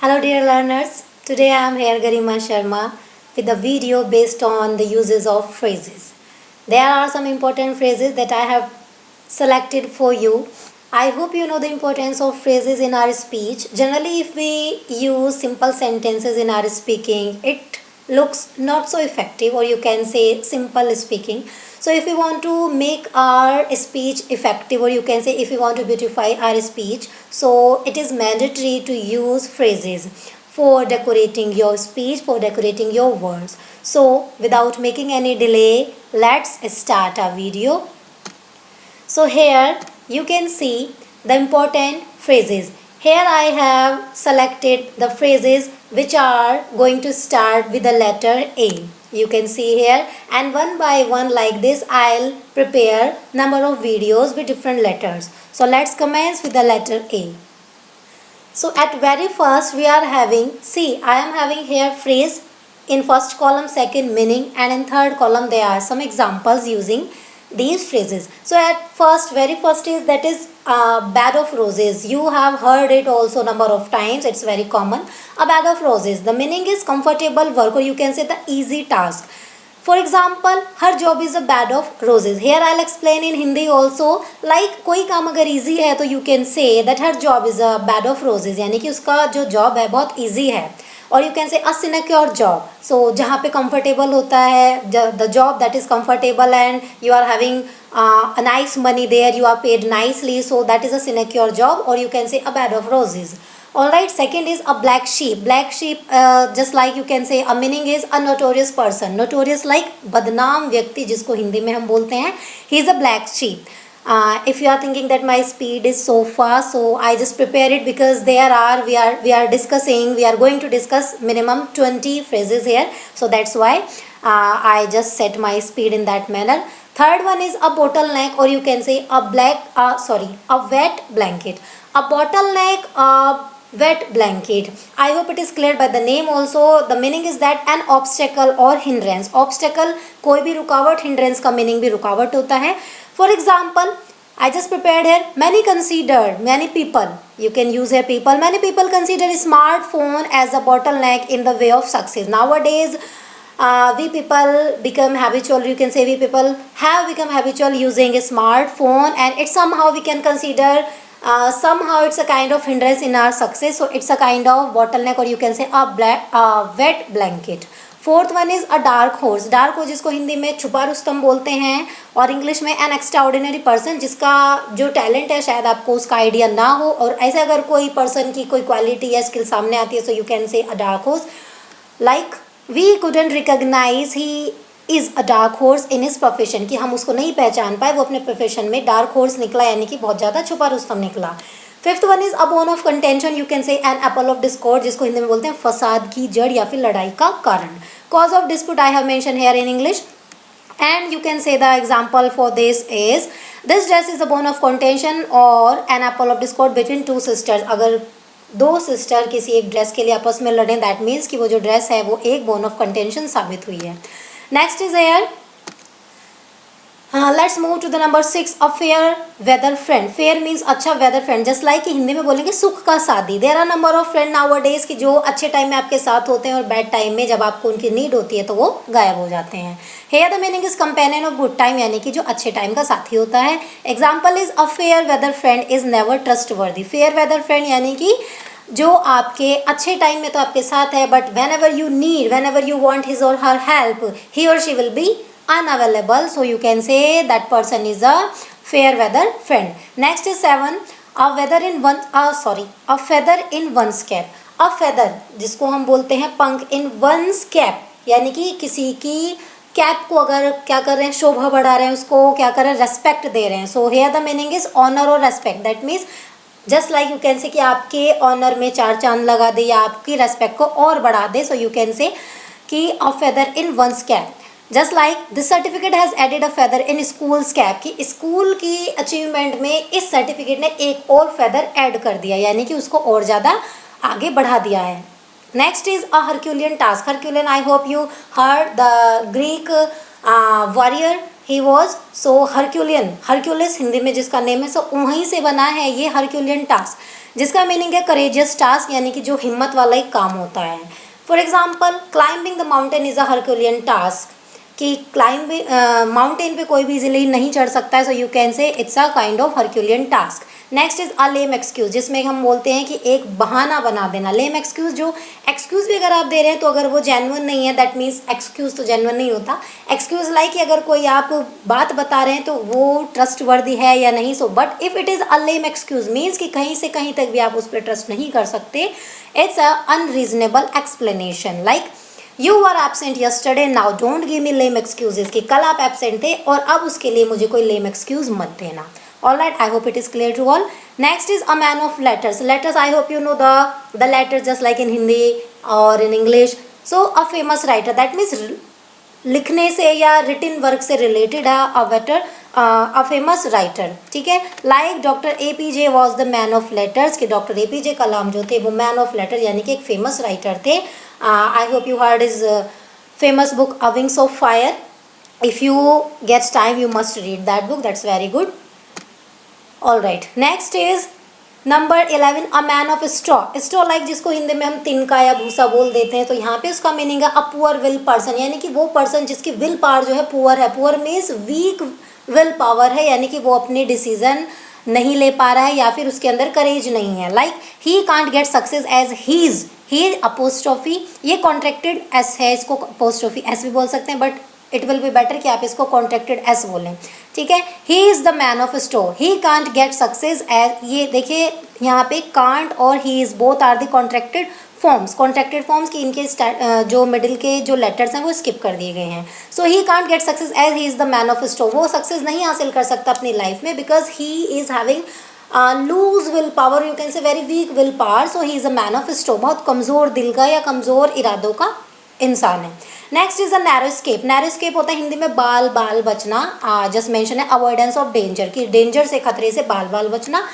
Hello dear learners, today I am here Garima Sharma with a video based on the uses of phrases. There are some important phrases that I have selected for you. I hope you know the importance of phrases in our speech. Generally, if we use simple sentences in our speaking, it looks not so effective, or you can say simple speaking. So if we want to make our speech effective, or you can say if we want to beautify our speech, so it is mandatory to use phrases for decorating your speech, for decorating your words. So without making any delay, let's start our video. So here you can see the important phrases. Here I have selected the phrases which are going to start with the letter A. You can see here, and one by one like this I'll prepare number of videos with different letters. So let's commence with the letter A. So at very first we are having, see, I am having here phrase in first column, second meaning, and in third column there are some examples using these phrases. So at first, very first is that is bed of roses. You have heard it also number of times. It's very common. A bed of roses. The meaning is comfortable work, or you can say the easy task. For example, her job is a bed of roses. Here I'll explain in Hindi also. Like कोई काम अगर easy है तो you can say that her job is a bed of roses. यानी कि उसका जो job है बहुत easy है. और you can say a sinecure job. सो जहाँ पे कंफर्टेबल होता है, the job that is comfortable and you are having a nice money there, you are paid nicely, so that is a sinecure job, और you can say a bed of roses. Alright, second is a black sheep. Black sheep, just like you can say, a meaning is a notorious person. Notorious like बदनाम व्यक्ति, जिसको हिंदी में हम बोलते हैं. He is a black sheep. If you are thinking that my speed is so fast, so I just prepare it because we are discussing, we are going to discuss minimum 20 phrases here. So that's why I just set my speed in that manner. Third one is a bottleneck, or you can say a wet blanket. A bottleneck, wet blanket. I hope it is clear by the name also. The meaning is that an obstacle or hindrance. Obstacle कोई भी रुकावट, hindrance का meaning भी रुकावट होता है. For example, I just prepared here. Many people. You can use here people. Many people consider smartphone as a bottleneck in the way of success. Nowadays, we people become habitual. You can say we people have become habitual using a smartphone, and it somehow we can consider. Somehow it's a kind of hindrance in our success, so it's a kind of bottleneck, or you can say a wet blanket. Fourth one is a dark horse. Dark horse जिसको हिंदी में छुपा रुस्तम बोलते हैं, और English में N extraordinary person, जिसका जो talent है शायद आपको उसका आइडिया ना हो, और ऐसे अगर कोई पर्सन की कोई क्वालिटी या स्किल सामने आती है, सो you can say a dark horse. Like we couldn't recognise he is a dark horse in his profession, कि हम उसको नहीं पहचान पाए, वो अपने प्रोफेशन में डार्क हॉर्स निकला, यानी कि बहुत ज़्यादा छुपा रुस्तम निकला. Fifth one is a bone of contention. You can say an apple of discord, जिसको हिंदी में बोलते हैं फसाद की जड़ या फिर लड़ाई का कारण. Cause of dispute I have mentioned here in English, and you can say the example for this is this dress is a bone of contention or an apple of discord between two sisters. अगर दो sister किसी एक dress के लिए आपस में लड़ें, that means कि वो जो ड्रेस है वो एक बोन ऑफ कंटेंशन साबित हुई है. Next is air. Let's move to the number 6, a fair weather friend. Fair means अच्छा weather friend, just like Hindi में बोलेंगे सुख का साथी. There are number of friend nowadays की जो अच्छे टाइम में आपके साथ होते हैं, और बैड टाइम में जब आपको उनकी नीड होती है तो वो गायब हो जाते हैं. Here the meaning is companion of good time, यानी कि जो अच्छे टाइम का साथी होता है. Example is a fair weather friend is never trustworthy. Fair weather friend यानी कि जो आपके अच्छे टाइम में तो आपके साथ है, but when ever you need, when ever you want his और हर हेल्प, ही और she will be unavailable, so you can say that person is a fair weather friend. Next is 7, a feather in one's cap. a feather जिसको हम बोलते हैं पंख, in one's cap यानी कि किसी की कैप को अगर क्या कर रहे हैं, शोभा बढ़ा रहे हैं, उसको क्या कर रहे हैं, रेस्पेक्ट दे रहे हैं. So here the meaning is honour और respect. That means just like you can say कि आपके ऑनर में चार चांद लगा दे, या आपकी रेस्पेक्ट को और बढ़ा दे. सो यू कैन से कि a feather in one's cap. Just like this certificate has added a feather in school's cap, कि स्कूल की अचीवमेंट में इस सर्टिफिकेट ने एक और फेदर ऐड कर दिया, यानी कि उसको और ज़्यादा आगे बढ़ा दिया है. Next is a Herculean task. Herculean, I hope you heard the Greek warrior he was so Herculean, Hercules Hindi में जिसका नेम है, सो वहीं से बना है ये हरक्यूलियन टास्क, जिसका मीनिंग है करेजियस टास्क, यानी कि जो हिम्मत वाला एक काम होता है। For example climbing the mountain is a Herculean task, कि क्लाइंबिंग माउंटेन पे कोई भी इजीली नहीं चढ़ सकता है, सो यू कैन से it's a kind of Herculean task. Next is a lame excuse, जिसमें हम बोलते हैं कि एक बहाना बना देना। लेम एक्सक्यूज, जो एक्सक्यूज भी अगर आप दे रहे हैं तो अगर वो जेन्युइन नहीं है, दैट मीन्स एक्सक्यूज तो जेन्युइन नहीं होता। एक्सक्यूज लाइक अगर कोई आप बात बता रहे हैं तो वो ट्रस्ट वर्दी है या नहीं, so but if it is a lame excuse means कि कहीं से कहीं तक भी आप उस पर ट्रस्ट नहीं कर सकते। It's a unreasonable explanation, like you are absent yesterday, now don't give me lame excuses, कि कल आप एबसेंट थे और अब उसके लिए मुझे कोई लेम एक्सक्यूज मत देना। All right, I hope it is clear to all. Next is a man of letters. Letters, I hope you know the letters just like in Hindi or in English. So a famous writer, that means लिखने से या रिटिन work से related है, a famous writer, ठीक है। Like doctor APJ was the man of letters, कि doctor APJ कलाम जो थे वो मैन ऑफ लेटर यानी कि एक फेमस राइटर थे। I hope you heard is famous book a wings of fire. If you gets time you must read that book, that's very good. All right, next is number 11 a man of straw. Straw like जिसको हिंदी में हम तिनका या भूसा बोल देते हैं, तो यहाँ पे उसका मीनिंग है अ पुअर विल पर्सन, यानी कि वो पर्सन जिसकी विल पावर जो है पुअर है। Poor means weak will power है, यानी कि वो अपने डिसीजन नहीं ले पा रहा है या फिर उसके अंदर करेज नहीं है। Like he can't get success as he's, he apostrophe, ये कॉन्ट्रैक्टेड एस है, इसको अपोस्ट्रोफी एस भी बोल सकते हैं, but it will be better कि आप इसको कॉन्ट्रैक्टेड एस बोलें, ठीक है। He is the man of straw, he can't get success as, ये देखिए यहाँ पे कांट और he is both are the contracted forms, contracted forms की इनके जो मिडिल के जो लेटर्स हैं वो स्किप कर दिए गए हैं। So he can't get success as he is the man of straw, वो सक्सेस नहीं हासिल कर सकता अपनी लाइफ में because he is having loose will power, you can say very weak will power. So he is a man of straw, बहुत कमज़ोर दिल का या कमज़ोर इरादों का इंसान है। Next is a narrow escape. Narrow escape होता है हिंदी में बाल बाल बचना, जस्ट मेंशन है अवॉइडेंस ऑफ डेंजर, कि डेंजर से, खतरे से बाल बाल बचना।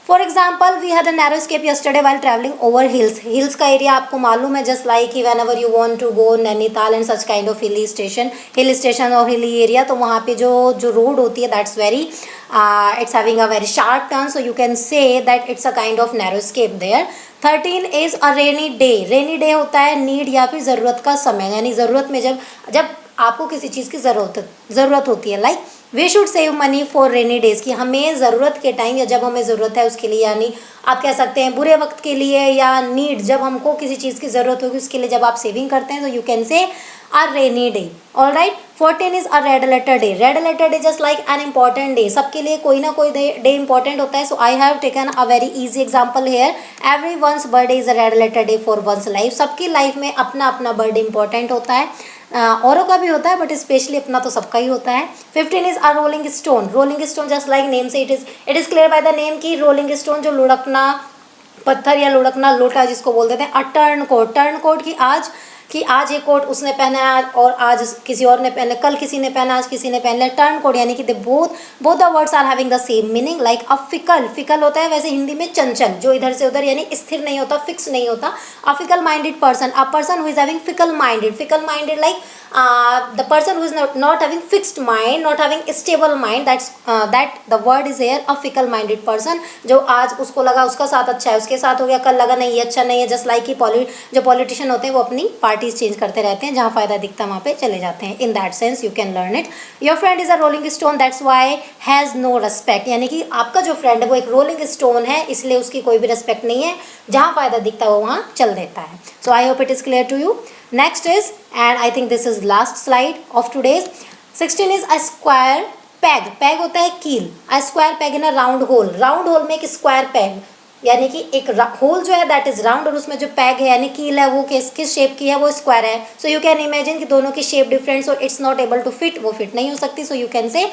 For example we had a narrow escape yesterday while travelling over hills. Hills का एरिया आपको मालूम है, just like whenever you want to go Nainital and such kind of hill station और हिली एरिया, तो वहाँ पे जो रोड होती है that's very it's having a very sharp turn, so you can say that it's a kind of narrow escape there. 13 is a rainy day. Rainy day होता है need या फिर ज़रूरत का समय, यानी ज़रूरत में जब आपको किसी चीज़ की ज़रूरत होती है। Like we should save money for rainy days, कि हमें ज़रूरत के टाइम या जब हमें ज़रूरत है उसके लिए, यानी आप कह सकते हैं बुरे वक्त के लिए या नीड, जब हमको किसी चीज़ की ज़रूरत होगी उसके लिए जब आप सेविंग करते हैं, तो you can say a rainy day. All right, 14 is a red letter day. Red letter day just like an important day, सबके लिए कोई ना कोई डे इंपॉर्टेंट होता है। So I have taken a very easy example here, every one's birthday is a red letter day for one's life. सबकी life में अपना अपना बर्थडे इंपॉर्टेंट होता है, औरों का भी होता है बट स्पेशली अपना तो सबका ही होता है। 15 is a rolling stone. Rolling stone just like name से it is clear by the name की रोलिंग स्टोन जो लुढ़कना पत्थर या लुढ़कना लोटा जिसको बोल देते हैं। A turncoat, turncoat कि आज एक कोट उसने पहना है और आज किसी और ने पहना, कल किसी ने पहना, आज किसी ने पहन लिया। टर्न कोट यानी कि both the words are having the same meaning. Like a fickle, fickle होता है वैसे हिंदी में चंचल, जो इधर से उधर यानी स्थिर नहीं होता, फिक्स नहीं होता। A fickle minded person, a person who is having fickle minded like the person who is not having fixed mind, not having stable mind, that the word is here a fickle minded person, जो आज उसको लगा उसका साथ अच्छा है उसके साथ हो गया, कल लगा नहीं ये अच्छा नहीं है। जस्ट लाइक कि जो पॉलिटिशियन होते हैं वो अपनी पार्टीज चेंज करते रहते हैं, जहाँ फायदा दिखता है वहाँ पे चले जाते हैं। In that sense you can learn it. Your friend is a rolling stone, that's why has no respect, यानी कि आपका जो फ्रेंड है वो एक रोलिंग स्टोन है, इसलिए उसकी कोई भी रेस्पेक्ट नहीं है, जहाँ फायदा दिखता है वो वहाँ चल देता है। So I hope it is clear to you. Next is, and I think this is last slide of today's, 16 is a square peg. Peg होता है कील। A square peg in a round hole. Round hole में एक square peg, यानी कि एक whole जो है दैट इज राउंड और उसमें जो पैग है यानी कील है वो किस शेप की है, वो स्क्वायर है। सो यू कैन इमेजिन कि दोनों की shape different, so it's not able to fit, वो फिट नहीं हो सकती। So you can say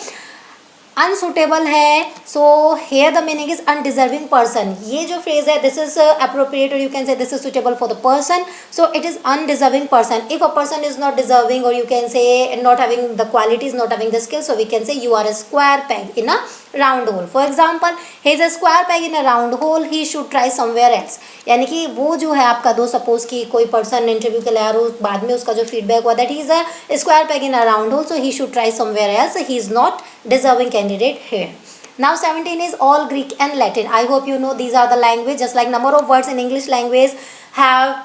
unsuitable है। So here the meaning is undeserving person. ये जो फ्रेज है दिस इज अप्रोप्रिएट और you can say this is suitable for the person, so it is undeserving person. If a person is not deserving और you can say not having the qualities, not having the skill, so we can say you are a square peg in a round hole. For example he is a square peg in a round hole, he should try somewhere else. यानी कि वो जो है आपका दो, suppose कि कोई person interview के लिए आ रहा हो, बाद में उसका जो फीडबैक हुआ that he is a square peg in a round hole, so he should try somewhere else, he is not deserving candidate here. Now 17 is all Greek and Latin. I hope you know these are the language, just like number of words in English language have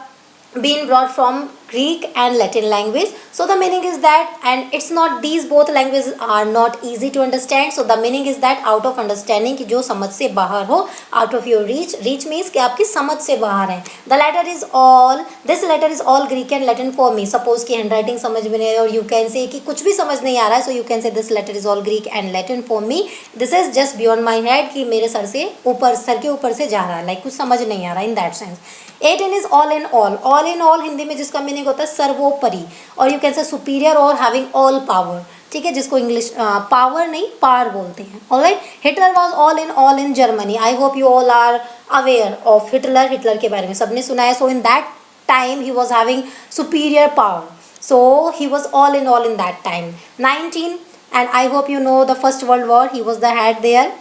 been brought from Greek and Latin language. So the meaning is that, and it's not, these both languages are not easy to understand. So the meaning is that out of understanding, कि जो समझ से बाहर हो, out of your reach. Reach means कि आपकी समझ से बाहर है. The letter is all, this letter is all Greek and Latin for me. Suppose कि handwriting समझ में नहीं, और you can say कि कुछ भी समझ नहीं आ रहा है, so you can say this letter is all Greek and Latin for me. This is just beyond my head, कि मेरे सर से ऊपर, सर के ऊपर से जा रहा है, like कुछ समझ नहीं आ रहा in that sense. 18 is all in all. All in all Hindi में जिसका मीनिंग होता है सर्वोपरि, और यू कैन से सुपीरियर और हैविंग ऑल पावर. ठीक है, जिसको इंग्लिश पावर नहीं पावर बोलते हैं. Alright, Hitler was all in Germany. I hope you all are aware of Hitler. Hitler के बारे में सबने सुना है. So in that time he was having superior power, so he was all in that time. 19, and I hope you know the first world war, he was the head there,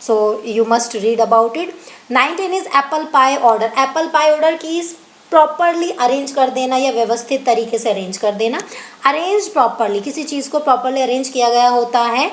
so you must read about it. 19 is apple pie order. Apple pie order की properly arrange कर देना या व्यवस्थित तरीके से arrange कर देना. Arrange properly, किसी चीज़ को प्रॉपरली अरेंज किया गया होता है,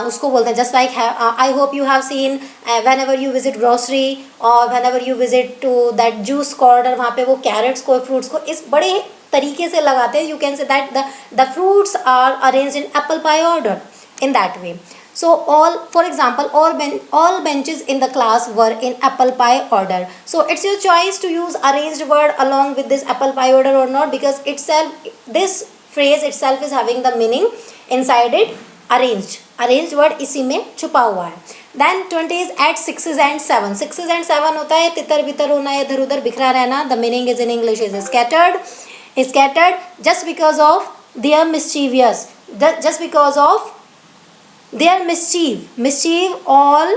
उसको बोलते हैं. Just like I hope you have seen whenever you visit grocery और whenever you visit to that juice corner, वहाँ पे वो कैरेट्स को, फ्रूट्स को इस बड़े तरीके से लगाते हैं. You can say that the fruits are arrange in apple pie order in that way. So all, for example, all benches in the class were in apple pie order. So it's your choice to use arranged word along with this apple pie order or not, because itself, this phrase itself is having the meaning inside it, arranged word इसी में छुपा हुआ है. Then 20 is at 6s and 7. 6s and 7 होता है तितर बितर होना, इधर उधर बिखरा रहना. The meaning is in English is scattered just because of their mischievous, just because of their mischief, all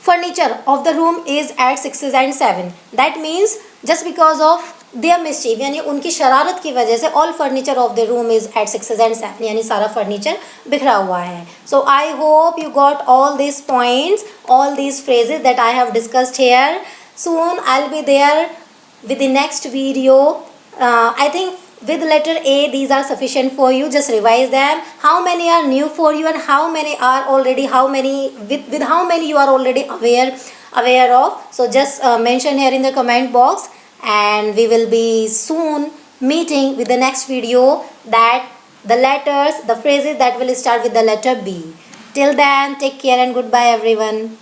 furniture of the room is at 6s and 7. That means just because of their mischief, यानी उनकी शरारत की वजह से all furniture of the room is at 6s and 7, यानी सारा furniture बिखरा हुआ है. So I hope you got all these points, all these phrases that I have discussed here. Soon I'll be there with the next video. I think with letter A these are sufficient for you. Just revise them. How many are new for you and how many are already, how many with how many you are already aware of. So just mention here in the comment box, and we will be soon meeting with the next video, that the letters, the phrases that will start with the letter B. Till then, take care and goodbye everyone.